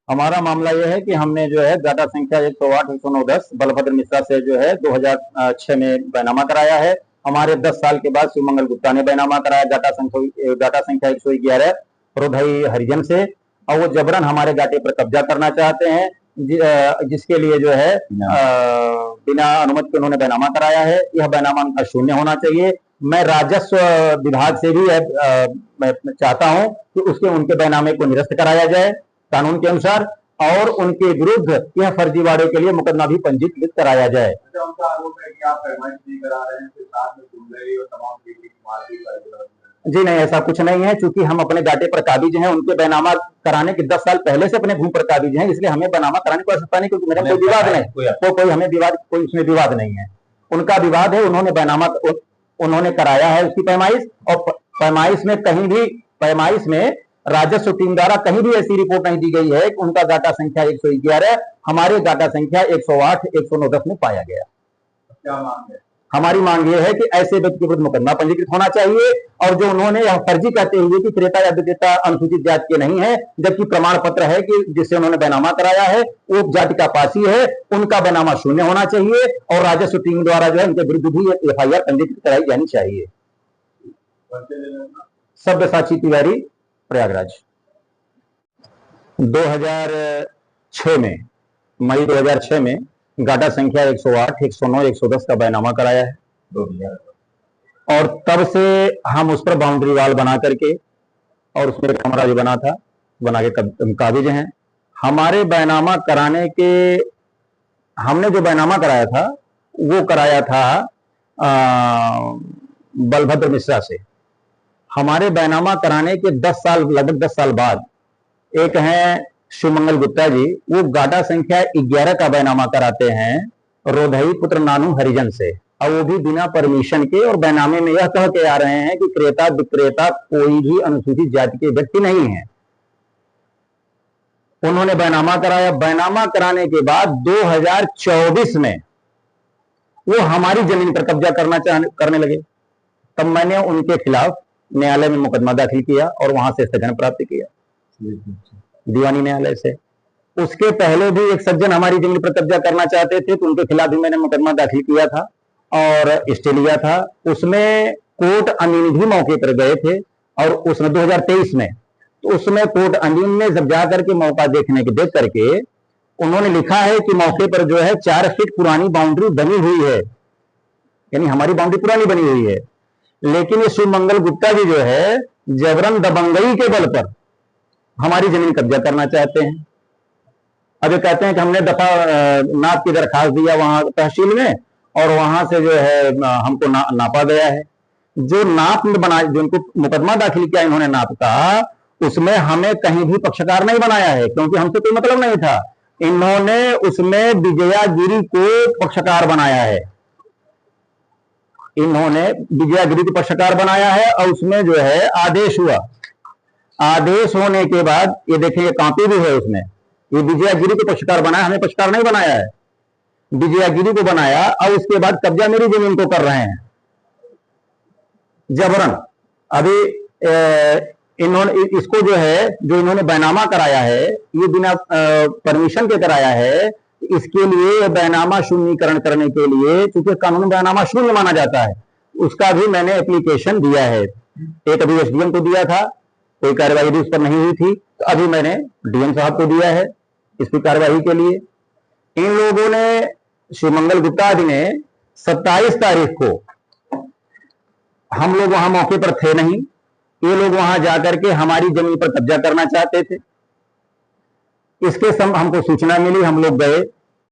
हमारा मामला यह है कि हमने जो है डाटा संख्या 108 109 बलभद्र मिश्रा से जो है 2006 में बैनामा कराया है। हमारे 10 साल के बाद शिवमंगल गुप्ता ने बैनामा कराया डाटा संख्या 111 रोधई हरिजन से, और वो जबरन हमारे डाटे पर कब्जा करना चाहते हैं, जिसके लिए जो है बिना अनुमति के उन्होंने बैनामा कराया है। यह बैनामा शून्य होना चाहिए। मैं राजस्व विभाग से भी मैं चाहता हूं कि उसके उनके बैनामे को निरस्त कराया जाए कानून के अनुसार, और उनके विरुद्ध यह फर्जीवाड़े के लिए मुकदमा भी पंजीकृत कराया जाए। उनका आरोप है कि आप पेमेंट नहीं करा रहे हैं, साथ में गुंडगिरी और तमाम चीजें की मारपीट। जी नहीं, ऐसा कुछ नहीं है। चूंकि हम अपने डाटे पर काबिज हैं, उनके बैनामा कराने के 10 साल पहले से अपने भूमि पर काबिज हैं, इसलिए हमें बैनामा कराने की आवश्यकता नहीं, क्योंकि मेरा कोई विवाद नहीं, तो कोई हमें विवाद, कोई उसमें विवाद नहीं है। उनका विवाद है, उन्होंने बैनामा उन्होंने कराया है उसकी पैमाइश, और पैमाइश में कहीं भी, पैमाइश में राजस्व टीम द्वारा कहीं भी ऐसी रिपोर्ट नहीं दी गई है कि उनका डाटा संख्या 111 हमारे डाटा संख्या 108 109 में पाया गया। क्या मांग है? हमारी मांग यह है कि ऐसे व्यक्ति के विरुद्ध मुकदमा पंजीकृत होना चाहिए, और जो उन्होंने यह फर्जी कहते हुए कि क्रेता या विक्रेता अनुसूचित जाति के नहीं है, जबकि प्रमाण पत्र है कि जिससे उन्होंने बैनामा कराया है वो जाति का पासी है, उनका बैनामा शून्य होना चाहिए, और राजस्व टीम द्वारा जो है उनके विरुद्ध भी FIR पंजीकृत कराई जानी चाहिए। सब्यसाची तिवारी, प्रयागराज। 2006 में, मई 2006 में गाटा संख्या 108 109 110 का बैनामा कराया है, और तब से हम उस पर बाउंड्री वाल बना करके, और उसमें कमरा जो बना था बना के काबिज हैं। हमारे बैनामा कराने के, हमने जो बैनामा कराया था वो कराया था बलभद्र मिश्रा से। हमारे बैनामा कराने के 10 साल, लगभग 10 साल बाद एक हैं शिवमंगल गुप्ता जी, वो गाटा संख्या 11 का बैनामा कराते हैं रोधई पुत्र नानू हरिजन से, और वो भी बिना परमिशन के, और बैनामे में यह कह के आ रहे हैं कि क्रेता विक्रेता कोई भी अनुसूचित जाति के व्यक्ति नहीं है। उन्होंने बैनामा कराया। बैनामा कराने के बाद 2024 में वो हमारी जमीन पर कब्जा करने लगे। तब मैंने उनके खिलाफ न्यायालय में मुकदमा दाखिल किया और वहां से स्थगन प्राप्त किया, दीवानी न्यायालय से। उसके पहले भी एक सज्जन हमारी जमीन पर कब्जा करना चाहते थे, तो उनके खिलाफ भी मैंने मुकदमा दाखिल किया था और स्टे लिया था। उसमें कोर्ट अमीन भी मौके पर गए थे, और उसमें 2023 में, तो उसमें कोर्ट अमीन ने जब जाकर के मौका देख करके उन्होंने लिखा है कि मौके पर जो है 4 फीट पुरानी बाउंड्री बनी हुई है, यानी हमारी बाउंड्री पुरानी बनी हुई है, लेकिन ये शिवमंगल गुप्ता जी जो है जबरन दबंगई के बल पर हमारी जमीन कब्जा करना चाहते हैं। अब ये कहते हैं कि हमने दफा नाप की दरखास्त दिया वहां तहसील में, और वहां से जो है हमको नापा गया है। जो नाप में बना, जो उनको मुकदमा दाखिल किया इन्होंने नाप का, उसमें हमें कहीं भी पक्षकार नहीं बनाया है, क्योंकि हमसे कोई मतलब नहीं था। इन्होंने उसमें विजयागिरी को पक्षकार बनाया है, इन्होंने विजयागिरी को पक्षकार बनाया है, और उसमें जो है आदेश हुआ। आदेश होने के बाद ये देखें, ये कॉपी भी है उसमें, ये विजयागिरी को पक्षकार बनाया, हमें पक्षकार नहीं बनाया है, विजयागिरी को बनाया, और उसके बाद कब्जा मेरी जमीन को कर रहे हैं जबरन। अभी इन्होंने इसको जो है, जो इन्होंने बैनामा कराया है, ये बिना परमिशन के कराया है। इसके लिए बैनामा शून्यकरण करने के लिए, क्योंकि कानून में बैनामा शून्य माना जाता है, उसका भी मैंने एप्लीकेशन दिया है। एक अभी SDM को दिया था, कोई कार्यवाही भी उस पर नहीं हुई थी, तो अभी मैंने DM साहब को दिया है इसकी कार्यवाही के लिए। इन लोगों ने, शिवमंगल गुप्ता आदि ने 27 तारीख को, हम लोग वहां मौके पर थे नहीं, ये लोग वहां जाकर के हमारी जमीन पर कब्जा करना चाहते थे। इसके हमको सूचना मिली, हम लोग गए,